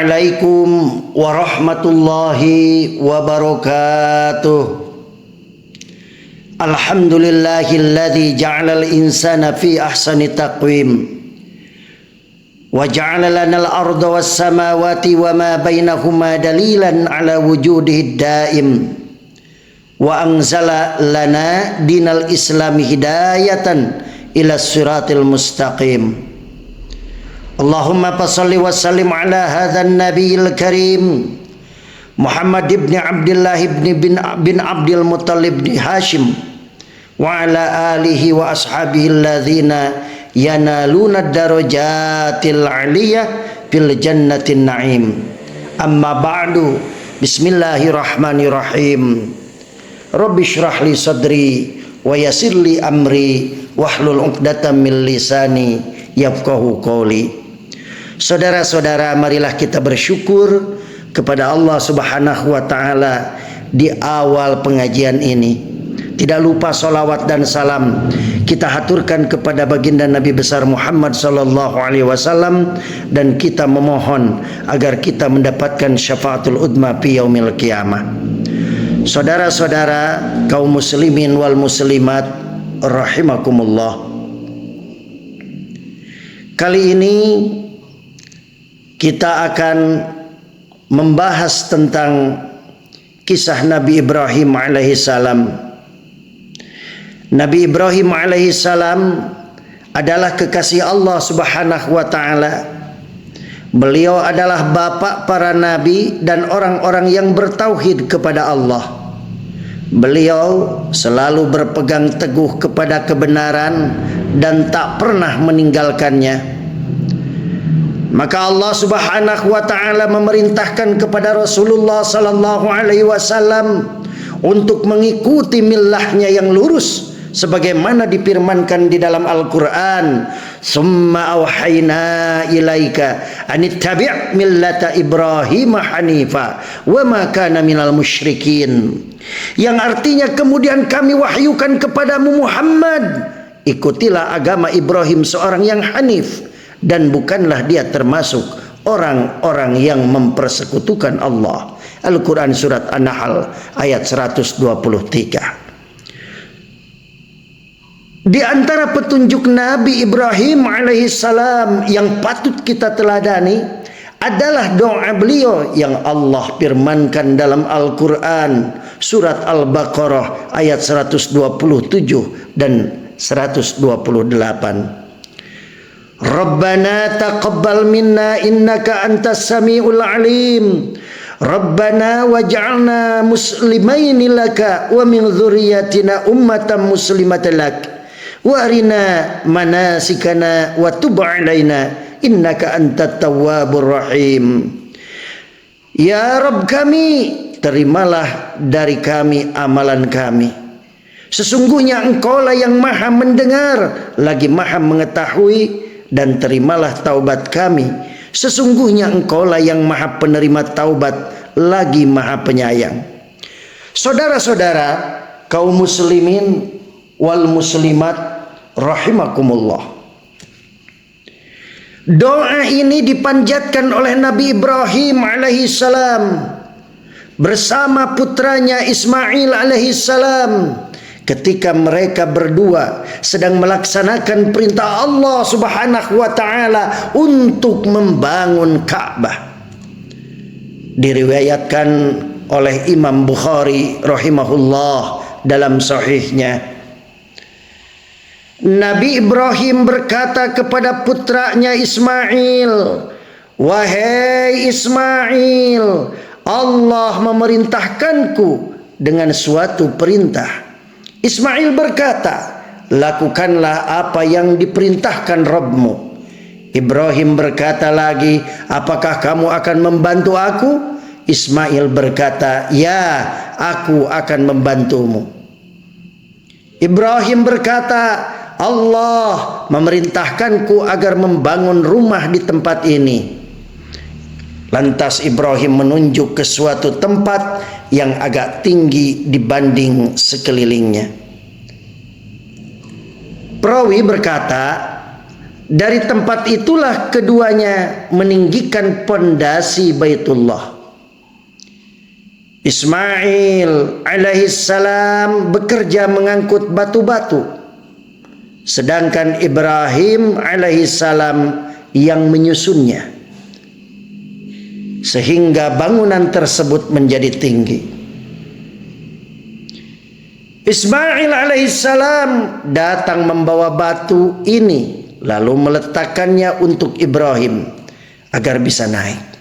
Assalamualaikum warahmatullahi wabarakatuh. Alhamdulillahilladzi ja'alal insana fi ahsani taqwim wa ja'ala lanal arda was samawati wa ma bainahuma dalilan ala wujudihi daim wa anzala lana dinal islami hidayatan ila siratil mustaqim. Allahumma salli wa sallim ala hadzal nabiyil karim Muhammad ibn Abdullah bin Abdul Muttalib bin Hashim wa ala alihi wa ashabihi alladzina yanaluna darajatil aliyah fil jannatin na'im. Amma ba'du. Bismillahirrahmanirrahim. Rabbi shrah li sadri wa yassir li amri wahlul 'uqdatam min lisani yafqahu qawli. Saudara-saudara, marilah kita bersyukur kepada Allah Subhanahu wa taala di awal pengajian ini. Tidak lupa salawat dan salam kita haturkan kepada baginda Nabi besar Muhammad sallallahu alaihi wasallam, dan kita memohon agar kita mendapatkan syafaatul udma fi yaumil qiyamah. Saudara-saudara kaum muslimin wal muslimat rahimakumullah. Kali ini kita akan membahas tentang kisah Nabi Ibrahim alaihissalam. Nabi Ibrahim alaihissalam adalah kekasih Allah Subhanahu wa taala. Beliau adalah bapak para nabi dan orang-orang yang bertauhid kepada Allah. Beliau selalu berpegang teguh kepada kebenaran dan tak pernah meninggalkannya. Maka Allah Subhanahu wa taala memerintahkan kepada Rasulullah sallallahu alaihi wasallam untuk mengikuti millahnya yang lurus sebagaimana difirmankan di dalam Al-Qur'an, "Tsumma auhayna ilaika anittabi' millata Ibrahim hanifa wa ma kana minal musyrikin." Yang artinya kemudian kami wahyukan kepadamu Muhammad, ikutilah agama Ibrahim seorang yang hanif, dan bukanlah dia termasuk orang-orang yang mempersekutukan Allah. Al-Quran surat An-Nahl ayat 123. Di antara petunjuk Nabi Ibrahim alaihissalam yang patut kita teladani adalah doa beliau yang Allah firmankan dalam Al-Quran surat Al-Baqarah ayat 127 dan 128. Rabbana taqabbal minna innaka antas samiul alim. Rabbana waj'alna muslimaini laka wa min dzurriyyatina ummatan muslimatan lak wa arina manasikana wa tub 'alaina innaka antat tawwabur rahim. Ya Rabb kami, terimalah dari kami amalan kami. Sesungguhnya Engkaulah yang maha mendengar lagi maha mengetahui, dan terimalah taubat kami. Sesungguhnya Engkaulah yang maha penerima taubat lagi maha penyayang. Saudara-saudara kaum muslimin wal muslimat rahimakumullah. Doa ini dipanjatkan oleh Nabi Ibrahim alaihissalam bersama putranya Ismail alaihissalam ketika mereka berdua sedang melaksanakan perintah Allah Subhanahu wa taala untuk membangun Ka'bah. Diriwayatkan oleh Imam Bukhari rahimahullah dalam sahihnya, Nabi Ibrahim berkata kepada putranya Ismail, "Wahai Ismail, Allah memerintahkanku dengan suatu perintah." Ismail berkata, "Lakukanlah apa yang diperintahkan Rabbmu." Ibrahim berkata lagi, "Apakah kamu akan membantu aku?" Ismail berkata, "Ya, aku akan membantumu." Ibrahim berkata, "Allah memerintahkanku agar membangun rumah di tempat ini." Lantas Ibrahim menunjuk ke suatu tempat yang agak tinggi dibanding sekelilingnya. Perawi berkata, Dari tempat itulah keduanya meninggikan pondasi Baitullah. Ismail alaihissalam bekerja mengangkut batu-batu, sedangkan Ibrahim alaihissalam yang menyusunnya, sehingga bangunan tersebut menjadi tinggi. Ismail alaihissalam datang membawa batu ini, lalu meletakkannya untuk Ibrahim agar bisa naik.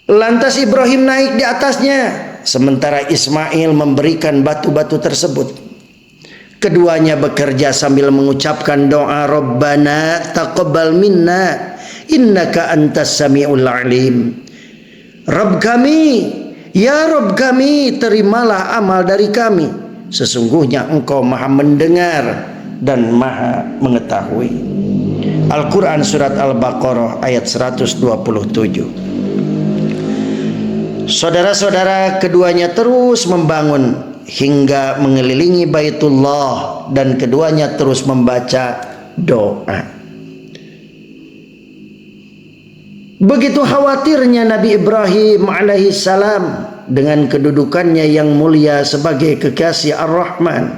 Lantas Ibrahim naik di atasnya, sementara Ismail memberikan batu-batu tersebut. Keduanya bekerja sambil mengucapkan doa, Rabbana taqabbal minna innaka antas sami'ul alim. Rabb kami, ya Rabb kami, terimalah amal dari kami. Sesungguhnya Engkau Maha mendengar dan Maha mengetahui. Al-Quran Surat Al-Baqarah ayat 127. Saudara-saudara, keduanya terus membangun hingga mengelilingi Baitullah dan keduanya terus membaca doa. Begitu khawatirnya Nabi Ibrahim alaihissalam dengan kedudukannya yang mulia sebagai kekasih Ar-Rahman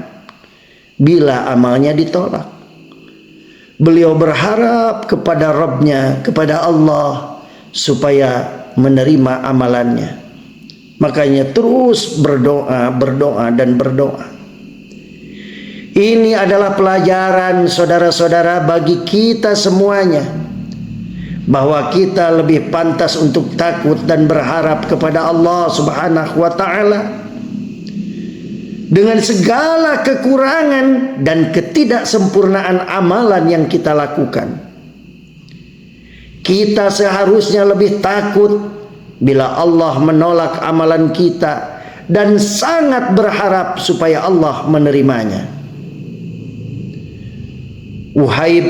bila amalnya ditolak. Beliau berharap kepada Rabbnya, kepada Allah, supaya menerima amalannya. Makanya terus berdoa dan berdoa. Ini adalah pelajaran saudara-saudara bagi kita semuanya, bahwa kita lebih pantas untuk takut dan berharap kepada Allah Subhanahu wa ta'ala dengan segala kekurangan dan ketidaksempurnaan amalan yang kita lakukan. Kita seharusnya lebih takut bila Allah menolak amalan kita dan sangat berharap supaya Allah menerimanya. Uhaib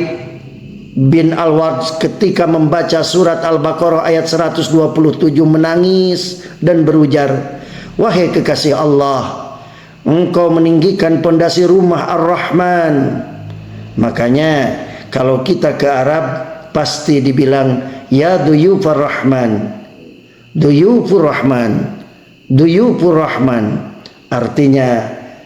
bin Al-Ward ketika membaca surat Al-Baqarah ayat 127 menangis dan berujar, wahai kekasih Allah, Engkau meninggikan pondasi rumah Ar-Rahman. Makanya kalau kita ke Arab pasti dibilang ya duyufur Rahman, duyufur Rahman, duyufur Rahman. Artinya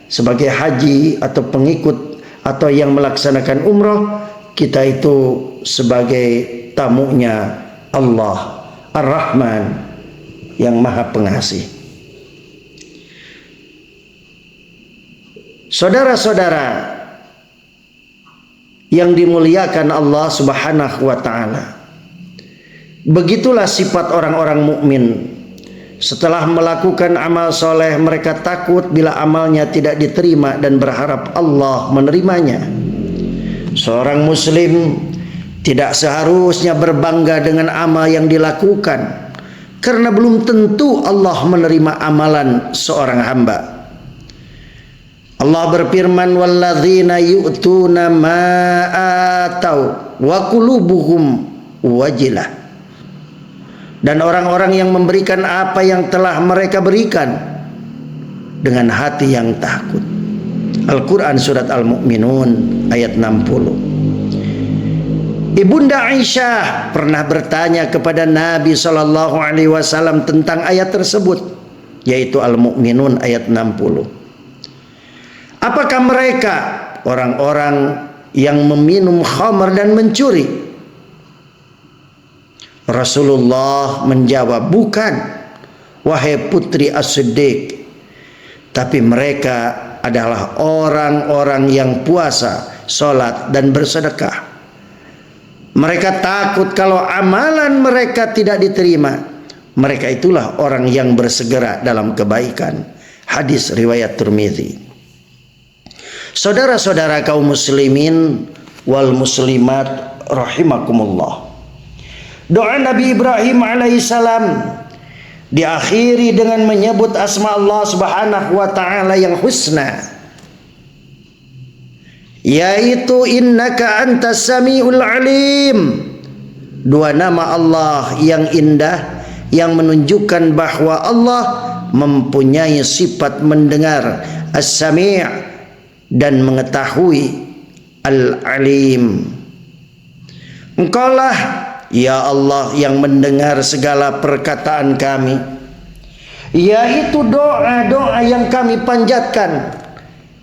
sebagai haji atau pengikut atau yang melaksanakan umrah, kita itu sebagai tamunya Allah Ar-Rahman yang Maha Pengasih. Saudara-saudara yang dimuliakan Allah Subhanahu wa ta'ala, begitulah sifat orang-orang mukmin. Setelah melakukan amal soleh, mereka takut bila amalnya tidak diterima dan berharap Allah menerimanya. Seorang muslim tidak seharusnya berbangga dengan amal yang dilakukan, karena belum tentu Allah menerima amalan seorang hamba. Allah berfirman, walladzina yu'tuna ma atau wa qulubuhum wajilah. Dan orang-orang yang memberikan apa yang telah mereka berikan dengan hati yang takut. Al-Quran Surat Al-Mu'minun ayat 60. Ibunda Aisyah pernah bertanya kepada Nabi SAW tentang ayat tersebut, yaitu Al-Mu'minun ayat 60. Apakah mereka orang-orang yang meminum khamar dan mencuri? Rasulullah menjawab, bukan, wahai putri As-Siddiq, tapi mereka adalah orang-orang yang puasa, sholat, dan bersedekah. Mereka takut kalau amalan mereka tidak diterima. Mereka itulah orang yang bersegera dalam kebaikan. Hadis riwayat Tirmidzi. Saudara-saudara kaum muslimin wal muslimat rahimakumullah, doa Nabi Ibrahim alaihissalam diakhiri dengan menyebut asma Allah Subhanahu wa ta'ala yang husna, yaitu innaka antas sami'ul alim. Dua nama Allah yang indah yang menunjukkan bahwa Allah mempunyai sifat mendengar. As-sami' dan mengetahui, Al-Alim. Engkaulah ya Allah yang mendengar segala perkataan kami, yaitu doa-doa yang kami panjatkan,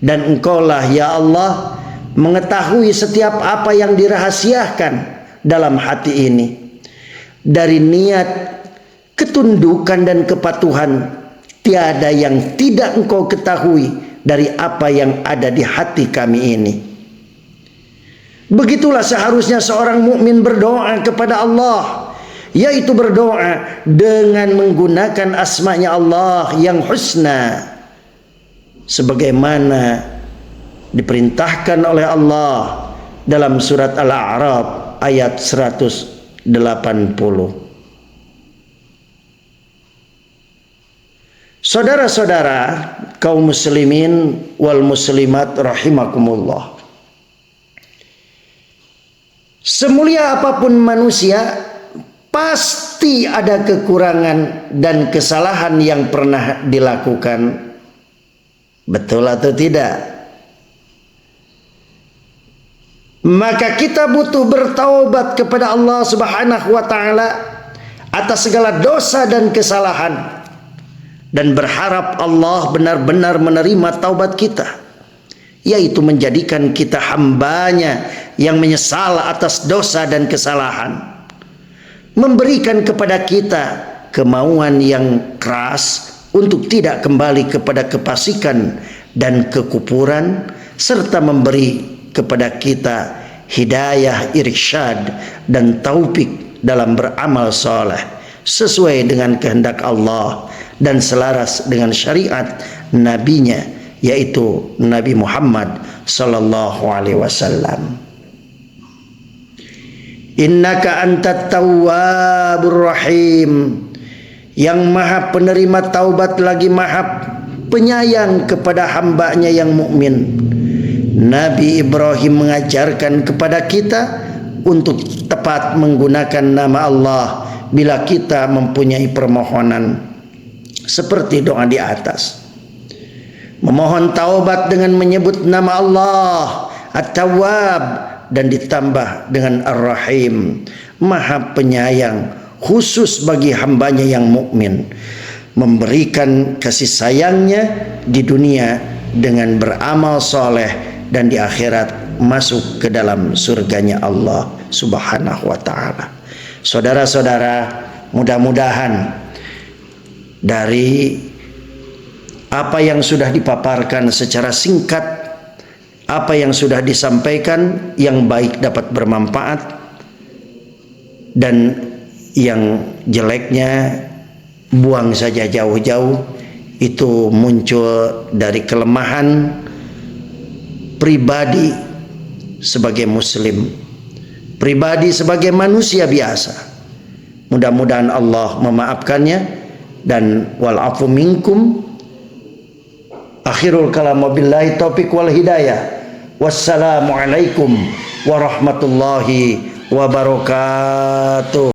dan Engkaulah ya Allah mengetahui setiap apa yang dirahasiakan dalam hati ini, dari niat, ketundukan dan kepatuhan. Tiada yang tidak Engkau ketahui dari apa yang ada di hati kami ini. Begitulah seharusnya seorang mukmin berdoa kepada Allah, yaitu berdoa dengan menggunakan asma-Nya Allah yang husna, sebagaimana diperintahkan oleh Allah dalam surat Al-A'raf ayat 180. Saudara-saudara kaum muslimin wal muslimat rahimakumullah, semulia apapun manusia, pasti ada kekurangan dan kesalahan yang pernah dilakukan. Betul atau tidak? Maka kita butuh bertaubat kepada Allah Subhanahu wa taala atas segala dosa dan kesalahan, dan berharap Allah benar-benar menerima taubat kita, yaitu menjadikan kita hambanya yang menyesal atas dosa dan kesalahan, memberikan kepada kita kemauan yang keras untuk tidak kembali kepada kefasikan dan kekufuran, serta memberi kepada kita hidayah, irsyad dan taufik dalam beramal soleh sesuai dengan kehendak Allah dan selaras dengan syariat nabinya, yaitu Nabi Muhammad sallallahu alaihi wasallam. Innaka antat tawwabur rahim, yang maha penerima taubat lagi maha penyayang kepada hambanya yang mukmin. Nabi Ibrahim mengajarkan kepada kita untuk tepat menggunakan nama Allah bila kita mempunyai permohonan, seperti doa di atas. Memohon taubat dengan menyebut nama Allah At-Tawwab dan ditambah dengan Ar-Rahim, maha penyayang khusus bagi hambanya yang mukmin, memberikan kasih sayangnya di dunia dengan beramal soleh, dan di akhirat masuk ke dalam surganya Allah Subhanahu wa ta'ala. Saudara-saudara, mudah-mudahan dari apa yang sudah dipaparkan secara singkat, apa yang sudah disampaikan, yang baik dapat bermanfaat, dan yang jeleknya buang saja jauh-jauh. Itu muncul dari kelemahan pribadi sebagai muslim, pribadi sebagai manusia biasa. Mudah-mudahan Allah memaafkannya, dan wal afu minkum. Akhirul kalam, wabillahi taufiq wal hidayah. Wassalamualaikum warahmatullahi wabarakatuh.